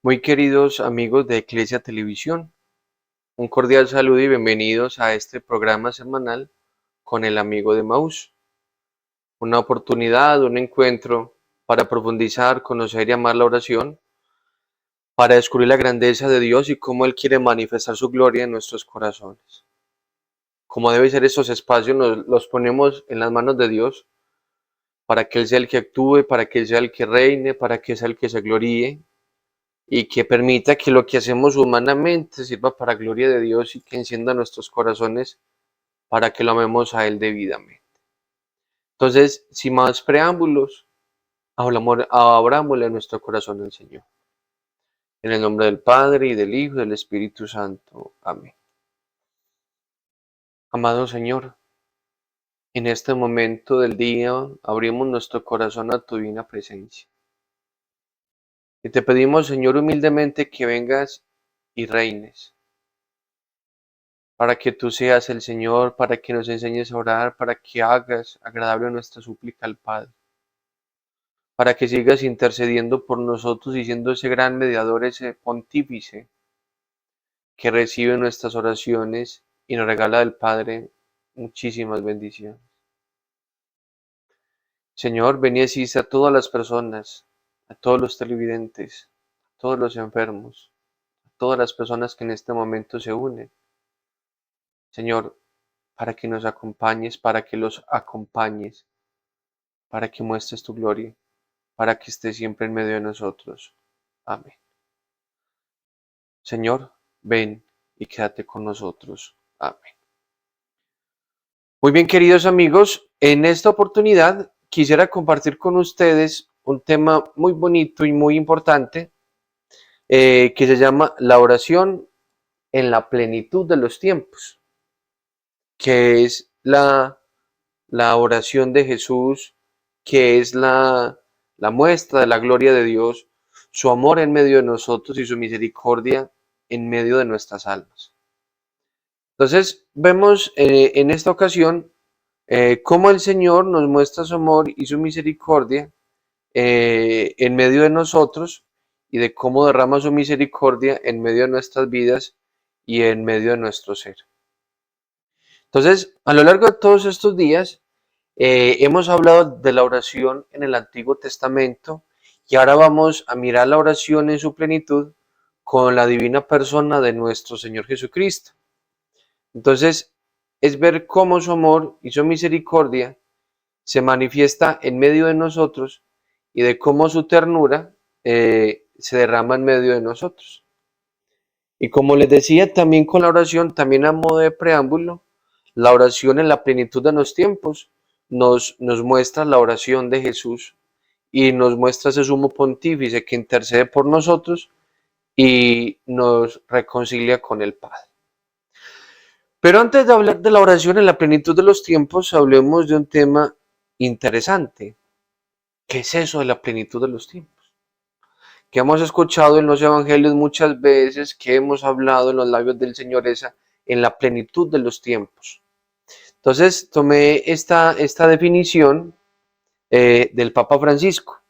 Muy queridos amigos de Eclesia Televisión, un cordial saludo y bienvenidos a este programa semanal con el amigo de Maús. Una oportunidad, un encuentro para profundizar, conocer y amar la oración, para descubrir la grandeza de Dios y cómo Él quiere manifestar su gloria en nuestros corazones. Como debe ser estos espacios, los ponemos en las manos de Dios para que Él sea el que actúe, para que Él sea el que reine, para que sea el que se gloríe y que permita que lo que hacemos humanamente sirva para gloria de Dios y que encienda nuestros corazones para que lo amemos a Él debidamente. Entonces, sin más preámbulos, abrámosle nuestro corazón al Señor. En el nombre del Padre, y del Hijo, y del Espíritu Santo. Amén. Amado Señor, en este momento del día abrimos nuestro corazón a tu divina presencia. Y te pedimos, Señor, humildemente que vengas y reines, para que tú seas el Señor, para que nos enseñes a orar, para que hagas agradable nuestra súplica al Padre, para que sigas intercediendo por nosotros y siendo ese gran mediador, ese pontífice que recibe nuestras oraciones y nos regala del Padre muchísimas bendiciones. Señor, ven y asiste a todas las personas, a todos los televidentes, a todos los enfermos, a todas las personas que en este momento se unen. Señor, para que nos acompañes, para que los acompañes, para que muestres tu gloria, para que estés siempre en medio de nosotros. Amén. Señor, ven y quédate con nosotros. Amén. Muy bien, queridos amigos, en esta oportunidad quisiera compartir con ustedes un tema muy bonito y muy importante que se llama la oración en la plenitud de los tiempos, que es la oración de Jesús, que es la muestra de la gloria de Dios, su amor en medio de nosotros y su misericordia en medio de nuestras almas. Entonces, vemos en esta ocasión cómo el Señor nos muestra su amor y su misericordia en medio de nosotros y de cómo derrama su misericordia en medio de nuestras vidas y en medio de nuestro ser. Entonces, a lo largo de todos estos días, hemos hablado de la oración en el Antiguo Testamento y ahora vamos a mirar la oración en su plenitud con la divina persona de nuestro Señor Jesucristo. Entonces, es ver cómo su amor y su misericordia se manifiesta en medio de nosotros y de cómo su ternura se derrama en medio de nosotros. Y como les decía, también con la oración, también a modo de preámbulo, la oración en la plenitud de los tiempos nos muestra la oración de Jesús y nos muestra ese sumo pontífice que intercede por nosotros y nos reconcilia con el Padre. Pero antes de hablar de la oración en la plenitud de los tiempos, hablemos de un tema interesante. ¿Qué es eso de la plenitud de los tiempos? Que hemos escuchado en los evangelios muchas veces, que hemos hablado en los labios del Señor, esa en la plenitud de los tiempos. Entonces tomé esta definición del Papa Francisco.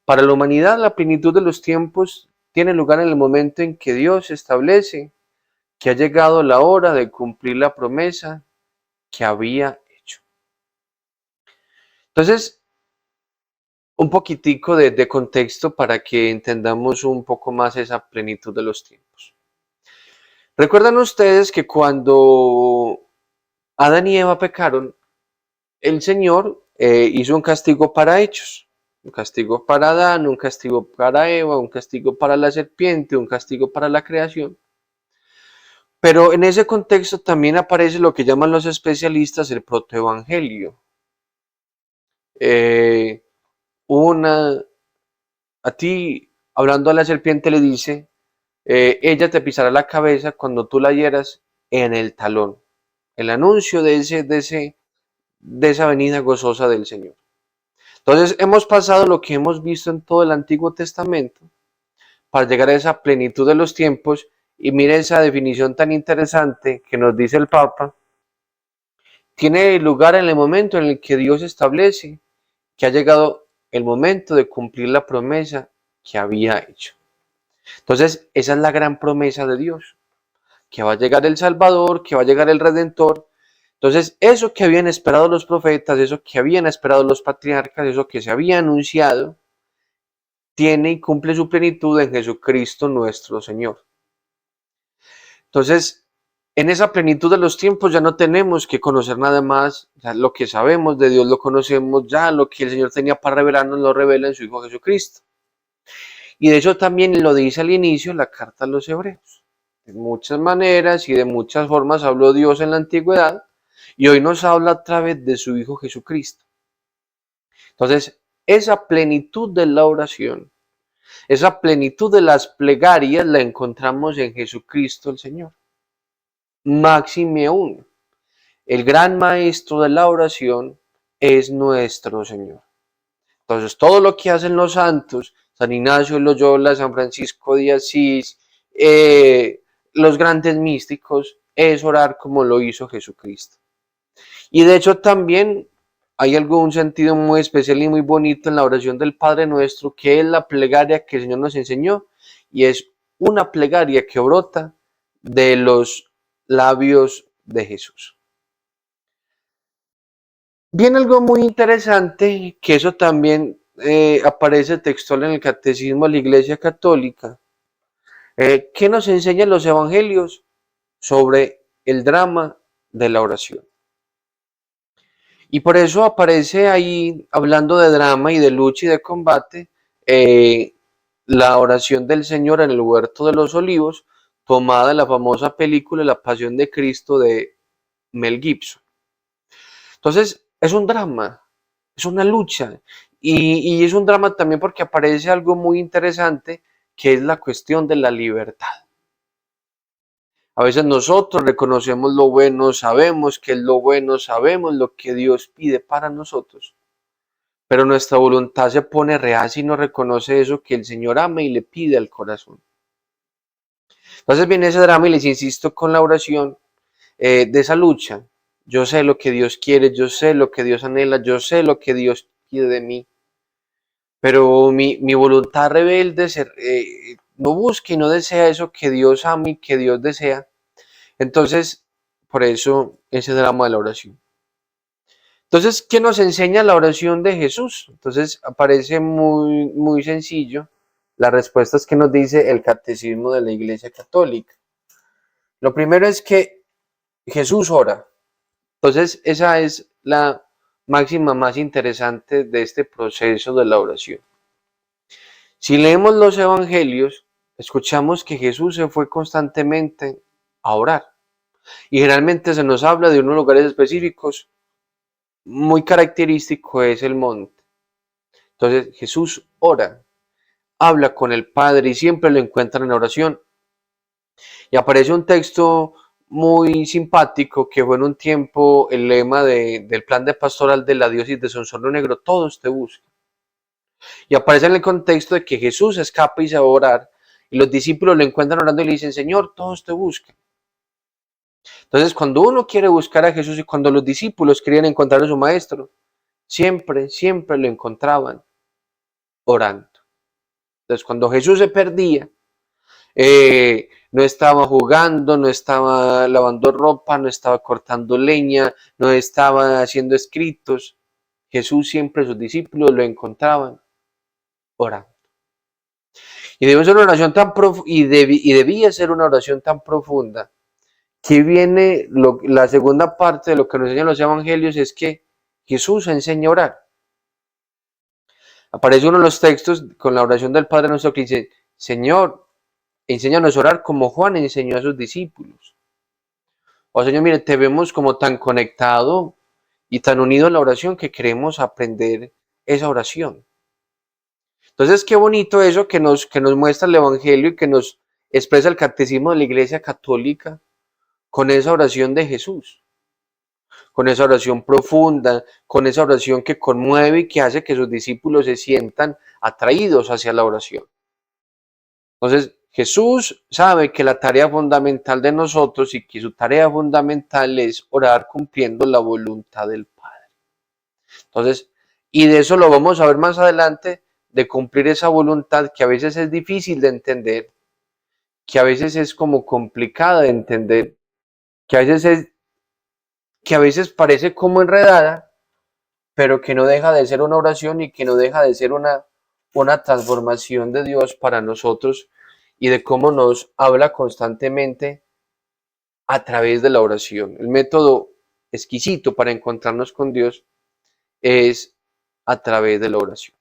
Para la humanidad, la plenitud de los tiempos tiene lugar en el momento en que Dios establece que ha llegado la hora de cumplir la promesa que había hecho. Entonces, un poquitico de contexto para que entendamos un poco más esa plenitud de los tiempos. ¿Recuerdan ustedes que cuando Adán y Eva pecaron, el Señor hizo un castigo para ellos? Un castigo para Adán, un castigo para Eva, un castigo para la serpiente, un castigo para la creación. Pero en ese contexto también aparece lo que llaman los especialistas el protoevangelio. Eh, una, a ti, hablando a la serpiente, le dice, ella te pisará la cabeza cuando tú la hieras en el talón. El anuncio de esa venida gozosa del Señor. Entonces hemos pasado lo que hemos visto en todo el Antiguo Testamento para llegar a esa plenitud de los tiempos y mire esa definición tan interesante que nos dice el Papa. Tiene lugar en el momento en el que Dios establece que ha llegado el momento de cumplir la promesa que había hecho. Entonces, esa es la gran promesa de Dios, que va a llegar el Salvador, que va a llegar el Redentor. Entonces, eso que habían esperado los profetas, eso que habían esperado los patriarcas, eso que se había anunciado, tiene y cumple su plenitud en Jesucristo nuestro Señor. Entonces, en esa plenitud de los tiempos ya no tenemos que conocer nada más, ya lo que sabemos de Dios lo conocemos, ya lo que el Señor tenía para revelarnos lo revela en su Hijo Jesucristo. Y de hecho también lo dice al inicio la carta a los Hebreos. De muchas maneras y de muchas formas habló Dios en la antigüedad y hoy nos habla a través de su Hijo Jesucristo. Entonces, esa plenitud de la oración, esa plenitud de las plegarias la encontramos en Jesucristo el Señor. Máxime aún, el gran maestro de la oración es nuestro Señor. Entonces, todo lo que hacen los santos, San Ignacio de Loyola, San Francisco de Asís, los grandes místicos, es orar como lo hizo Jesucristo. Y de hecho también hay algún sentido muy especial y muy bonito en la oración del Padre Nuestro, que es la plegaria que el Señor nos enseñó, y es una plegaria que brota de los labios de Jesús. Viene algo muy interesante, que eso también aparece textual en el Catecismo de la Iglesia Católica, que nos enseñan los evangelios sobre el drama de la oración. Y por eso aparece ahí, hablando de drama y de lucha y de combate, eh, la oración del Señor en el huerto de los olivos, tomada de la famosa película La Pasión de Cristo de Mel Gibson. Entonces, es un drama, es una lucha, y es un drama también porque aparece algo muy interesante, que es la cuestión de la libertad. A veces nosotros reconocemos lo bueno, sabemos que es lo bueno, sabemos lo que Dios pide para nosotros, pero nuestra voluntad se pone reacia y no reconoce eso que el Señor ama y le pide al corazón. Entonces viene ese drama y les insisto con la oración de esa lucha. Yo sé lo que Dios quiere, yo sé lo que Dios anhela, yo sé lo que Dios pide de mí, pero mi voluntad rebelde no busca y no desea eso que Dios ama y que Dios desea. Entonces, por eso ese drama de la oración. Entonces, ¿qué nos enseña la oración de Jesús? Entonces, aparece muy sencillo las respuestas que nos dice el Catecismo de la Iglesia Católica. Lo primero es que Jesús ora. Entonces, esa es la máxima más interesante de este proceso de la oración. Si leemos los evangelios, escuchamos que Jesús se fue constantemente a orar. Y generalmente se nos habla de unos lugares específicos. Muy característico es el monte. Entonces Jesús ora, habla con el Padre y siempre lo encuentran en oración. Y aparece un texto muy simpático que fue en un tiempo el lema del plan de pastoral de la diócesis de Sonsorno Negro: todos te buscan. Y aparece en el contexto de que Jesús escapa y se va a orar, y los discípulos lo encuentran orando y le dicen: Señor, todos te buscan. Entonces, cuando uno quiere buscar a Jesús y cuando los discípulos querían encontrar a su maestro, siempre lo encontraban orando. Entonces, cuando Jesús se perdía, no estaba jugando, no estaba lavando ropa, no estaba cortando leña, no estaba haciendo escritos. Jesús siempre, sus discípulos lo encontraban orando. Y debía ser una oración tan y debía ser una oración tan profunda, que viene la segunda parte de lo que nos enseñan los evangelios, es que Jesús enseña a orar. Aparece uno de los textos con la oración del Padre Nuestro que dice: Señor, enséñanos a orar como Juan enseñó a sus discípulos. O Señor, mire, te vemos como tan conectado y tan unido en la oración que queremos aprender esa oración. Entonces, qué bonito eso que nos muestra el Evangelio y que nos expresa el Catecismo de la Iglesia Católica con esa oración de Jesús, con esa oración profunda, con esa oración que conmueve y que hace que sus discípulos se sientan atraídos hacia la oración. Entonces, Jesús sabe que la tarea fundamental de nosotros y que su tarea fundamental es orar cumpliendo la voluntad del Padre. Entonces, y de eso lo vamos a ver más adelante, de cumplir esa voluntad que a veces es difícil de entender, que a veces es como complicada de entender, que a veces que a veces parece como enredada, pero que no deja de ser una oración y que no deja de ser una transformación de Dios para nosotros y de cómo nos habla constantemente a través de la oración. El método exquisito para encontrarnos con Dios es a través de la oración.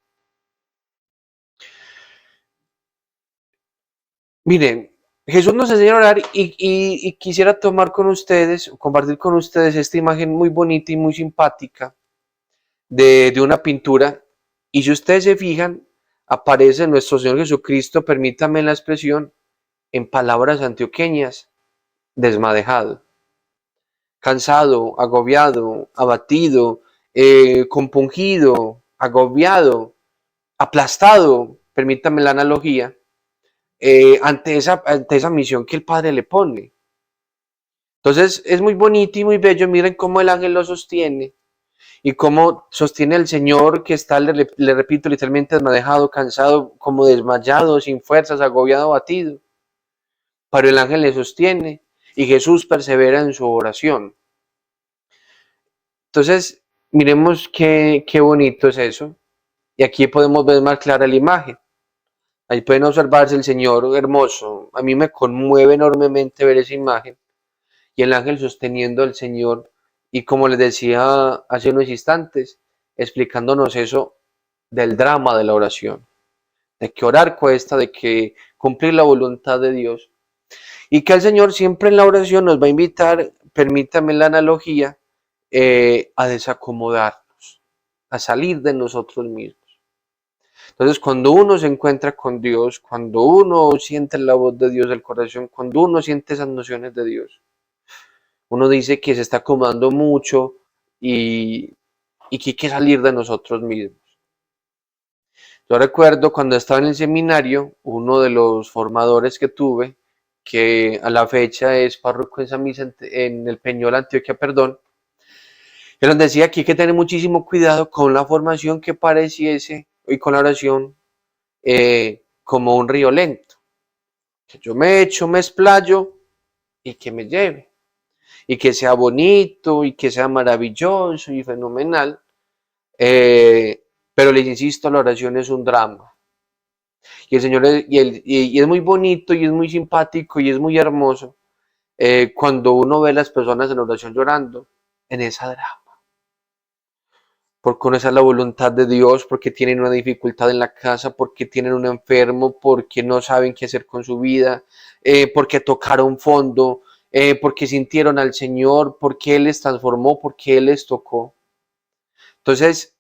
Miren, Jesús nos enseña a orar y quisiera tomar con ustedes, compartir con ustedes esta imagen muy bonita y muy simpática de una pintura. Y si ustedes se fijan, aparece nuestro Señor Jesucristo, permítame la expresión, en palabras antioqueñas, desmadejado, cansado, agobiado, abatido, compungido, agobiado, aplastado, permítame la analogía, ante esa misión que el Padre le pone. Entonces es muy bonito y muy bello, miren cómo el ángel lo sostiene y cómo sostiene al Señor que está, le repito, literalmente desmadejado, cansado, como desmayado, sin fuerzas, agobiado, abatido. Pero el ángel le sostiene y Jesús persevera en su oración. Entonces, miremos qué bonito es eso. Y aquí podemos ver más clara la imagen. Ahí pueden observarse el Señor hermoso. A mí me conmueve enormemente ver esa imagen. Y el ángel sosteniendo al Señor. Y como les decía hace unos instantes, explicándonos eso del drama de la oración. De que orar cuesta, de que cumplir la voluntad de Dios. Y que el Señor siempre en la oración nos va a invitar, permítame la analogía, a desacomodarnos, a salir de nosotros mismos. Entonces, cuando uno se encuentra con Dios, cuando uno siente la voz de Dios del corazón, cuando uno siente esas nociones de Dios, uno dice que se está acomodando mucho y que hay que salir de nosotros mismos. Yo recuerdo cuando estaba en el seminario, uno de los formadores que tuve, que a la fecha es párroco en San Vicente, en el Peñol, Antioquia, perdón, él nos decía que hay que tener muchísimo cuidado con la formación que pareciese y con la oración como un río lento. Que yo me echo, me explayo y que me lleve. Y que sea bonito y que sea maravilloso y fenomenal. Pero les insisto, la oración es un drama. Y el Señor y es muy bonito y es muy simpático y es muy hermoso cuando uno ve a las personas en oración llorando en esa drama. Por conocer la voluntad de Dios, porque tienen una dificultad en la casa, porque tienen un enfermo, porque no saben qué hacer con su vida, porque tocaron fondo, porque sintieron al Señor, porque Él les transformó, porque Él les tocó. Entonces,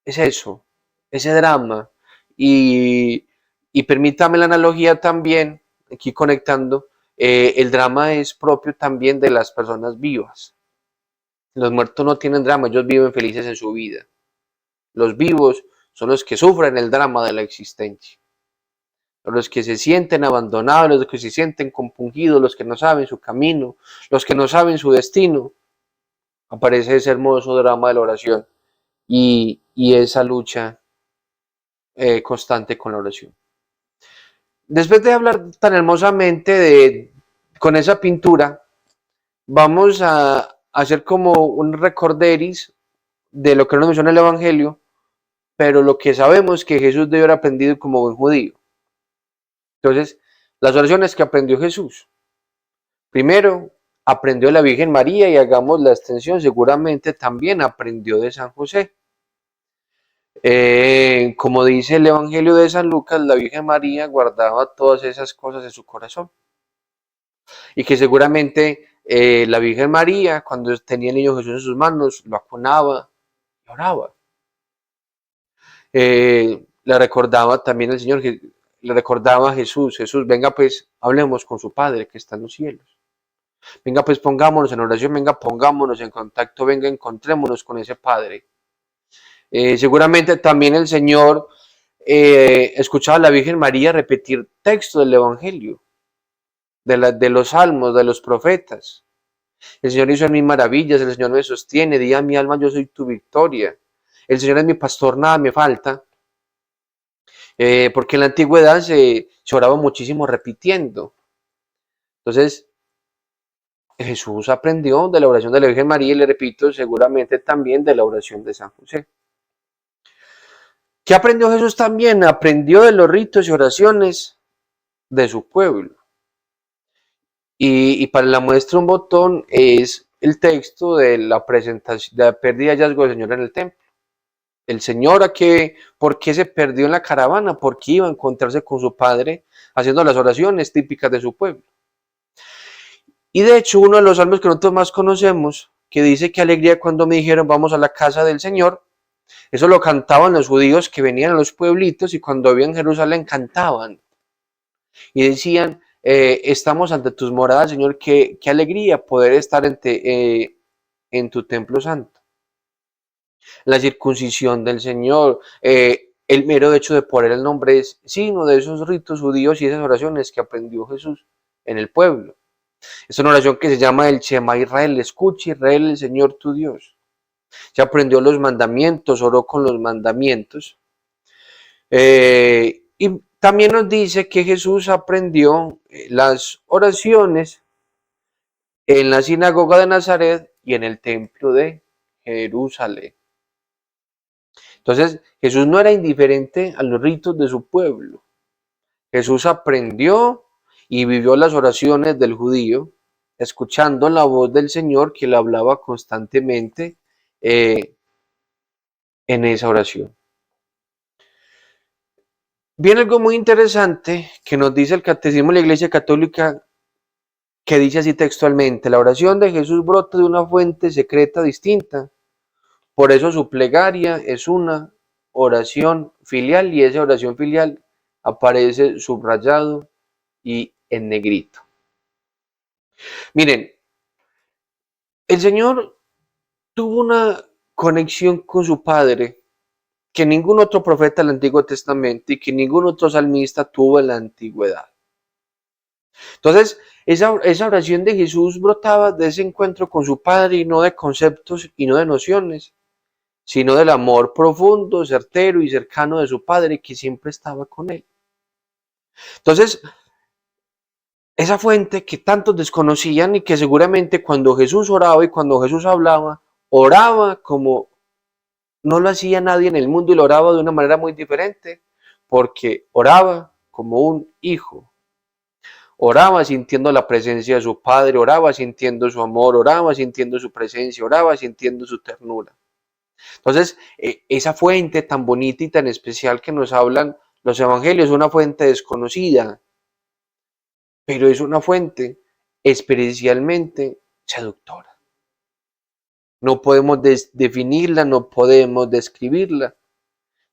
es eso, ese drama. Y, y permítame la analogía también, aquí conectando, el drama es propio también de las personas vivas. Los muertos no tienen drama, ellos viven felices en su vida. Los vivos son los que sufren el drama de la existencia. Los que se sienten abandonados, los que se sienten compungidos, los que no saben su camino, los que no saben su destino. Aparece ese hermoso drama de la oración y esa lucha constante con la oración. Después de hablar tan hermosamente con esa pintura, vamos a hacer como un recorderis de lo que nos menciona el Evangelio, pero lo que sabemos que Jesús debe haber aprendido como buen judío. Entonces, las oraciones que aprendió Jesús. Primero, aprendió de la Virgen María y hagamos la extensión, seguramente también aprendió de San José. Como dice el Evangelio de San Lucas, la Virgen María guardaba todas esas cosas en su corazón. Y que seguramente la Virgen María, cuando tenía el niño Jesús en sus manos, lo acunaba y oraba. Le recordaba también el Señor, le recordaba a Jesús, Jesús, venga pues, hablemos con su Padre que está en los cielos. Venga pues, pongámonos en oración, venga, pongámonos en contacto, venga, encontrémonos con ese Padre. Seguramente también el Señor escuchaba a la Virgen María repetir textos del Evangelio, de los salmos, de los profetas. El Señor hizo en mí maravillas, el Señor me sostiene, di a mi alma, yo soy tu victoria. El Señor es mi pastor, nada me falta. Porque en la antigüedad se oraba muchísimo repitiendo. Entonces, Jesús aprendió de la oración de la Virgen María y le repito, seguramente también de la oración de San José. ¿Qué aprendió Jesús también? Aprendió de los ritos y oraciones de su pueblo. Y para la muestra un botón es el texto de la presentación, de la pérdida y hallazgo del Señor en el templo. El Señor, ¿por qué se perdió en la caravana? Porque iba a encontrarse con su Padre haciendo las oraciones típicas de su pueblo. Y de hecho, uno de los salmos que nosotros más conocemos, que dice que alegría cuando me dijeron vamos a la casa del Señor, eso lo cantaban los judíos que venían a los pueblitos y cuando veían Jerusalén cantaban y decían, estamos ante tus moradas, Señor, qué alegría poder estar en tu templo santo. La circuncisión del Señor, el mero hecho de poner el nombre es signo de esos ritos judíos y esas oraciones que aprendió Jesús en el pueblo. Es una oración que se llama el Shema Israel, escucha Israel, el Señor tu Dios. Se aprendió los mandamientos, oró con los mandamientos. Y también nos dice que Jesús aprendió las oraciones en la sinagoga de Nazaret y en el templo de Jerusalén. Entonces, Jesús no era indiferente a los ritos de su pueblo. Jesús aprendió y vivió las oraciones del judío, escuchando la voz del Señor que le hablaba constantemente en esa oración. Viene algo muy interesante que nos dice el Catecismo de la Iglesia Católica, que dice así textualmente: la oración de Jesús brota de una fuente secreta distinta, por eso su plegaria es una oración filial y esa oración filial aparece subrayado y en negrito. Miren, el Señor tuvo una conexión con su Padre que ningún otro profeta del Antiguo Testamento y que ningún otro salmista tuvo en la antigüedad. Entonces, esa oración de Jesús brotaba de ese encuentro con su Padre y no de conceptos y no de nociones, sino del amor profundo, certero y cercano de su Padre que siempre estaba con él. Entonces, esa fuente que tantos desconocían y que seguramente cuando Jesús oraba y cuando Jesús hablaba, oraba como no lo hacía nadie en el mundo y lo oraba de una manera muy diferente, porque oraba como un hijo. Oraba sintiendo la presencia de su Padre, oraba sintiendo su amor, oraba sintiendo su presencia, oraba sintiendo su ternura. Entonces, esa fuente tan bonita y tan especial que nos hablan los evangelios es una fuente desconocida, pero es una fuente especialmente seductora. No podemos definirla, no podemos describirla,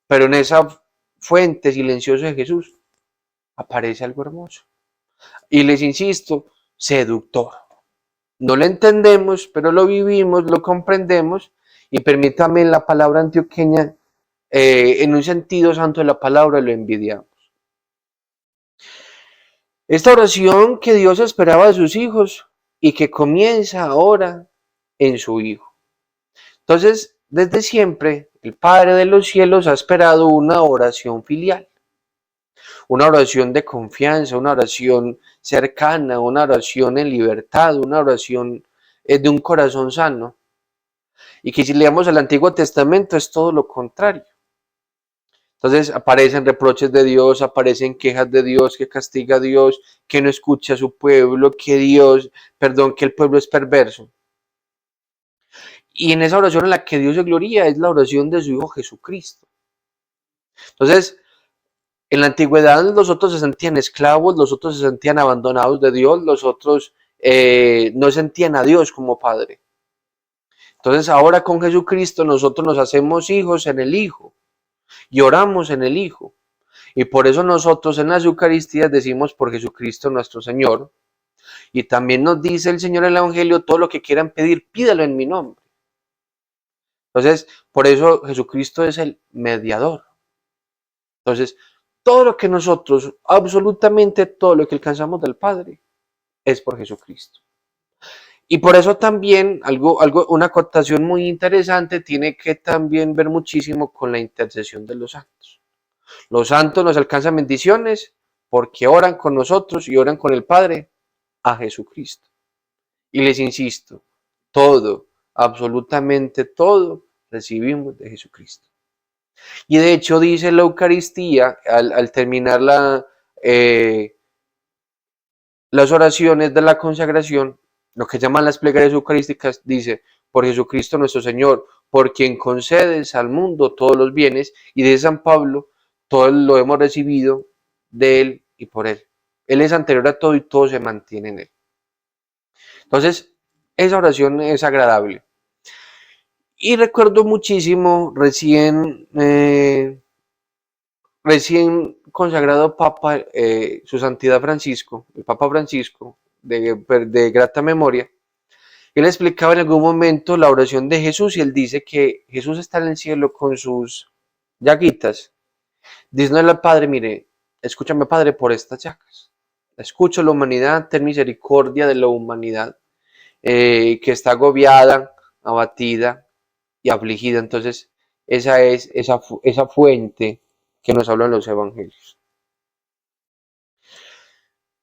pero en esa fuente silenciosa de Jesús aparece algo hermoso. Y les insisto, seductor. No lo entendemos, pero lo vivimos, lo comprendemos, y permítame la palabra antioqueña, en un sentido santo de la palabra, lo envidiamos. Esta oración que Dios esperaba de sus hijos y que comienza ahora en su Hijo. Entonces, desde siempre, el Padre de los cielos ha esperado una oración filial, una oración de confianza, una oración cercana, una oración en libertad, una oración de un corazón sano. Y que si leemos el Antiguo Testamento es todo lo contrario. Entonces aparecen reproches de Dios, aparecen quejas de Dios, que castiga a Dios, que no escucha a su pueblo, que el pueblo es perverso. Y en esa oración en la que Dios se gloria es la oración de su Hijo Jesucristo. Entonces, en la antigüedad los otros se sentían esclavos, los otros se sentían abandonados de Dios, los otros no sentían a Dios como Padre. Entonces ahora con Jesucristo nosotros nos hacemos hijos en el Hijo y oramos en el Hijo. Y por eso nosotros en las Eucaristías decimos por Jesucristo nuestro Señor. Y también nos dice el Señor en el Evangelio, todo lo que quieran pedir, pídalo en mi nombre. Entonces, por eso Jesucristo es el mediador. Entonces, todo lo que nosotros, absolutamente todo lo que alcanzamos del Padre, es por Jesucristo. Y por eso también, una acotación muy interesante, tiene que también ver muchísimo con la intercesión de los santos. Los santos nos alcanzan bendiciones porque oran con nosotros y oran con el Padre a Jesucristo. Y les insisto, todo, absolutamente todo, recibimos de Jesucristo. Y de hecho dice la Eucaristía, al terminar las oraciones de la consagración, lo que llaman las plegarias eucarísticas, dice, por Jesucristo nuestro Señor, por quien concedes al mundo todos los bienes, y de San Pablo, todo lo hemos recibido de Él y por Él. Él es anterior a todo y todo se mantiene en Él. Entonces, esa oración es agradable. Y recuerdo muchísimo recién consagrado Papa, su Santidad Francisco, el Papa Francisco, de grata memoria. Él explicaba en algún momento la oración de Jesús y él dice que Jesús está en el cielo con sus llaguitas, diciéndole al Padre, mire, escúchame Padre por estas llagas. Escucho la humanidad, ten misericordia de la humanidad que está agobiada, abatida y afligida. Entonces, esa es esa fuente que nos hablan los evangelios.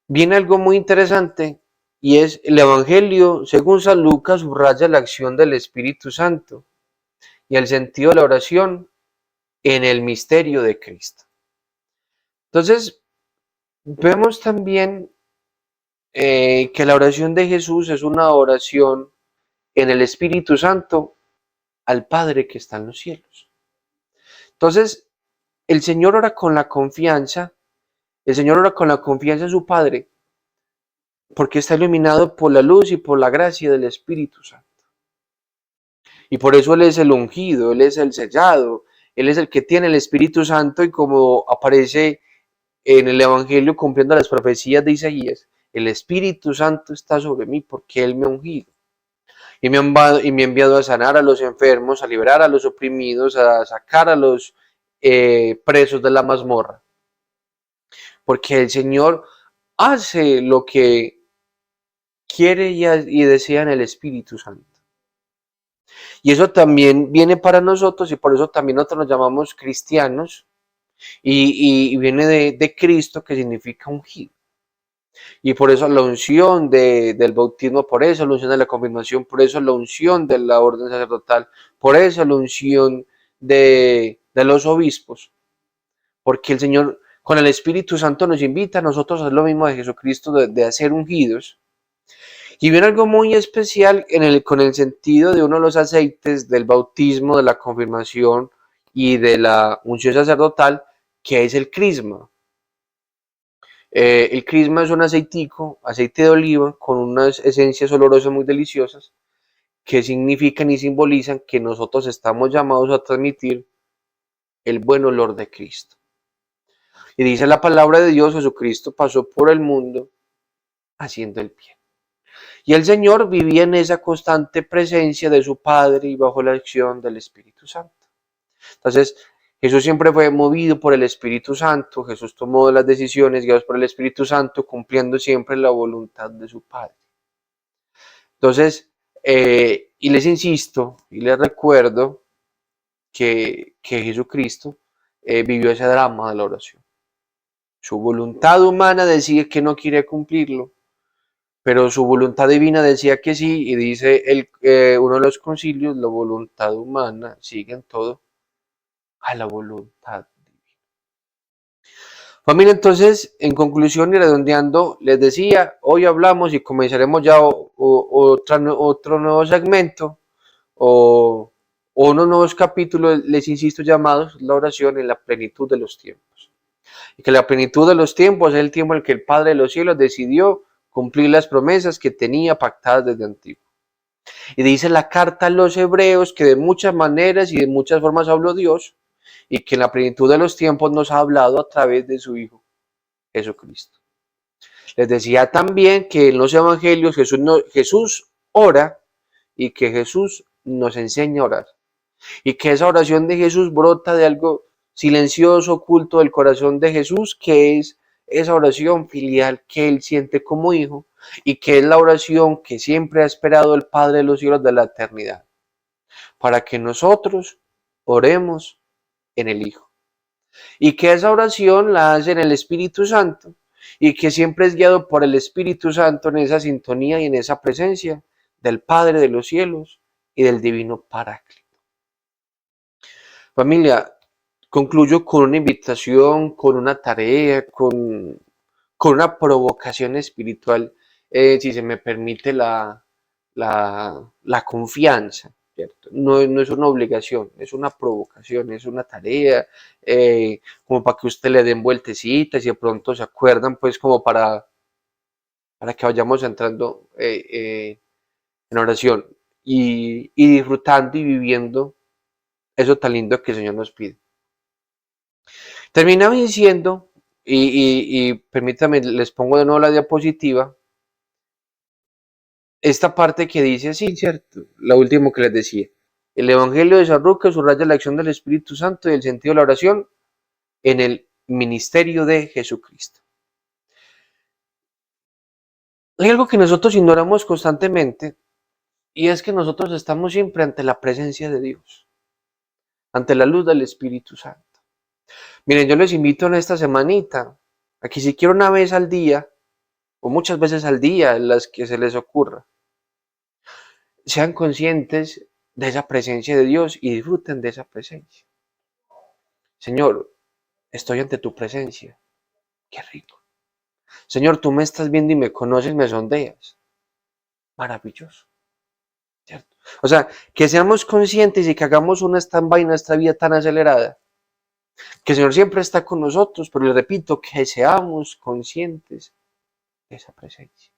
Viene algo muy interesante y es el evangelio, según San Lucas, subraya la acción del Espíritu Santo y el sentido de la oración en el misterio de Cristo. Entonces, vemos también que la oración de Jesús es una oración en el Espíritu Santo al Padre que está en los cielos. Entonces, el Señor ora con la confianza, el Señor ora con la confianza en su Padre, porque está iluminado por la luz y por la gracia del Espíritu Santo. Y por eso Él es el ungido, Él es el sellado, Él es el que tiene el Espíritu Santo y como aparece en el Evangelio cumpliendo las profecías de Isaías, el Espíritu Santo está sobre mí porque Él me ha ungido. Y me ha enviado a sanar a los enfermos, a liberar a los oprimidos, a sacar a los presos de la mazmorra. Porque el Señor hace lo que quiere y desea en el Espíritu Santo. Y eso también viene para nosotros y por eso también nosotros nos llamamos cristianos y viene de Cristo, que significa ungido. Y por eso la unción del bautismo, por eso la unción de la confirmación, por eso la unción de la orden sacerdotal, por eso la unción de los obispos. Porque el Señor con el Espíritu Santo nos invita a nosotros a hacer lo mismo de Jesucristo, de hacer ungidos. Y viene algo muy especial con el sentido de uno de los aceites del bautismo, de la confirmación y de la unción sacerdotal, que es el crisma. El crisma es un aceitico, aceite de oliva, con unas esencias olorosas muy deliciosas, que significan y simbolizan que nosotros estamos llamados a transmitir el buen olor de Cristo. Y dice la palabra de Dios, Jesucristo pasó por el mundo haciendo el bien. Y el Señor vivía en esa constante presencia de su Padre y bajo la acción del Espíritu Santo. Entonces, Jesús siempre fue movido por el Espíritu Santo, Jesús tomó las decisiones guiados por el Espíritu Santo, cumpliendo siempre la voluntad de su Padre. Entonces, y les insisto y les recuerdo que Jesucristo vivió ese drama de la oración. Su voluntad humana decía que no quiere cumplirlo, pero su voluntad divina decía que sí, y dice uno de los concilios, la voluntad humana sigue en todo a la voluntad divina. Familia, entonces, en conclusión y redondeando, les decía, hoy hablamos y comenzaremos ya otro nuevo segmento o unos nuevos capítulos, les insisto, llamados la oración en la plenitud de los tiempos. Y que la plenitud de los tiempos es el tiempo en el que el Padre de los cielos decidió cumplir las promesas que tenía pactadas desde antiguo. Y dice la carta a los hebreos que de muchas maneras y de muchas formas habló Dios y que en la plenitud de los tiempos nos ha hablado a través de su Hijo Jesucristo. Les decía también que en los evangelios Jesús ora y que Jesús nos enseña a orar. Y que esa oración de Jesús brota de algo silencioso, oculto del corazón de Jesús, que es esa oración filial que Él siente como hijo y que es la oración que siempre ha esperado el Padre de los cielos de la eternidad, para que nosotros oremos en el Hijo. Y que esa oración la hace en el Espíritu Santo y que siempre es guiado por el Espíritu Santo en esa sintonía y en esa presencia del Padre de los cielos y del Divino Paráclito. Familia, concluyo con una invitación, con una tarea, con una provocación espiritual, si se me permite la confianza, ¿cierto? No es una obligación, es una provocación, es una tarea, como para que usted le den vueltecitas y de pronto se acuerdan, pues como para que vayamos entrando en oración y disfrutando y viviendo eso tan lindo que el Señor nos pide. Terminaba diciendo, y permítanme, les pongo de nuevo la diapositiva, esta parte que dice así, ¿cierto? Lo último que les decía. El Evangelio de San Lucas subraya la acción del Espíritu Santo y el sentido de la oración en el ministerio de Jesucristo. Hay algo que nosotros ignoramos constantemente y es que nosotros estamos siempre ante la presencia de Dios, ante la luz del Espíritu Santo. Miren, yo les invito en esta semanita a que si quiero una vez al día, o muchas veces al día, en las que se les ocurra, sean conscientes de esa presencia de Dios y disfruten de esa presencia. Señor, estoy ante tu presencia. Qué rico. Señor, tú me estás viendo y me conoces, me sondeas. Maravilloso. ¿Cierto? O sea, que seamos conscientes y que hagamos una stand-by en nuestra vida tan acelerada. Que el Señor siempre está con nosotros, pero le repito, que seamos conscientes de esa presencia.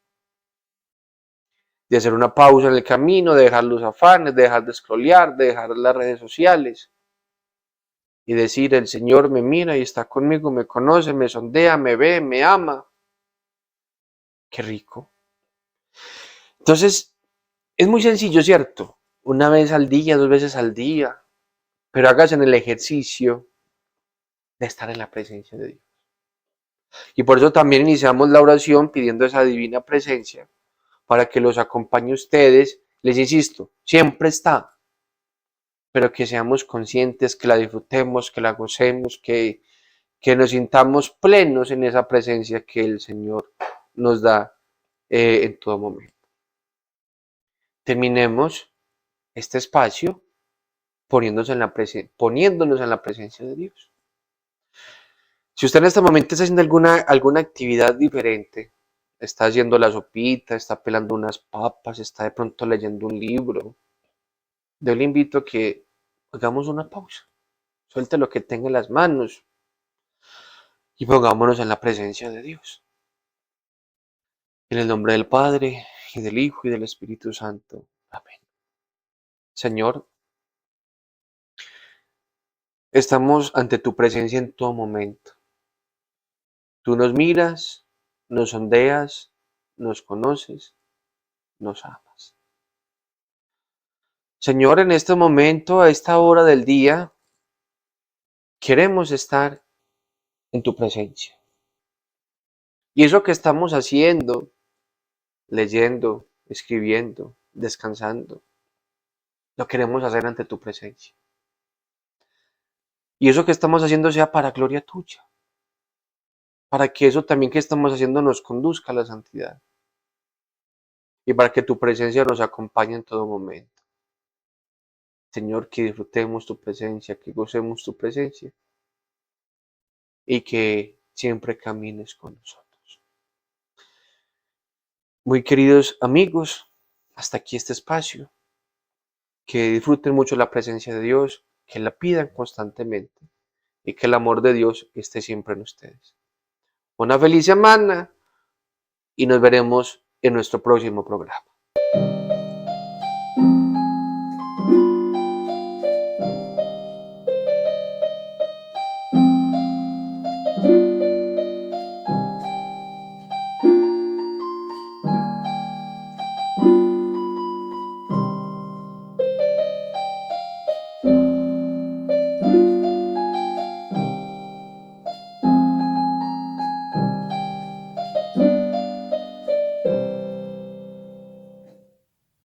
De hacer una pausa en el camino, de dejar los afanes, de dejar de scrollear, de dejar las redes sociales. Y decir, el Señor me mira y está conmigo, me conoce, me sondea, me ve, me ama. Qué rico. Entonces, es muy sencillo, ¿cierto? Una vez al día, 2 veces al día, pero hágase en el ejercicio de estar en la presencia de Dios. Y por eso también iniciamos la oración pidiendo esa divina presencia para que los acompañe a ustedes. Les insisto, siempre está, pero que seamos conscientes, que la disfrutemos, que la gocemos, que nos sintamos plenos en esa presencia que el Señor nos da en todo momento. Terminemos este espacio poniéndonos en la presencia de Dios. Si usted en este momento está haciendo alguna actividad diferente, está haciendo la sopita, está pelando unas papas, está de pronto leyendo un libro, yo le invito a que hagamos una pausa, suelte lo que tenga en las manos y pongámonos en la presencia de Dios. En el nombre del Padre, y del Hijo, y del Espíritu Santo. Amén. Señor, estamos ante tu presencia en todo momento. Tú nos miras, nos sondeas, nos conoces, nos amas. Señor, en este momento, a esta hora del día, queremos estar en tu presencia. Y eso que estamos haciendo, leyendo, escribiendo, descansando, lo queremos hacer ante tu presencia. Y eso que estamos haciendo sea para gloria tuya, para que eso también que estamos haciendo nos conduzca a la santidad y para que tu presencia nos acompañe en todo momento. Señor, que disfrutemos tu presencia, que gocemos tu presencia y que siempre camines con nosotros. Muy queridos amigos, hasta aquí este espacio. Que disfruten mucho la presencia de Dios, que la pidan constantemente y que el amor de Dios esté siempre en ustedes. Una feliz semana y nos veremos en nuestro próximo programa.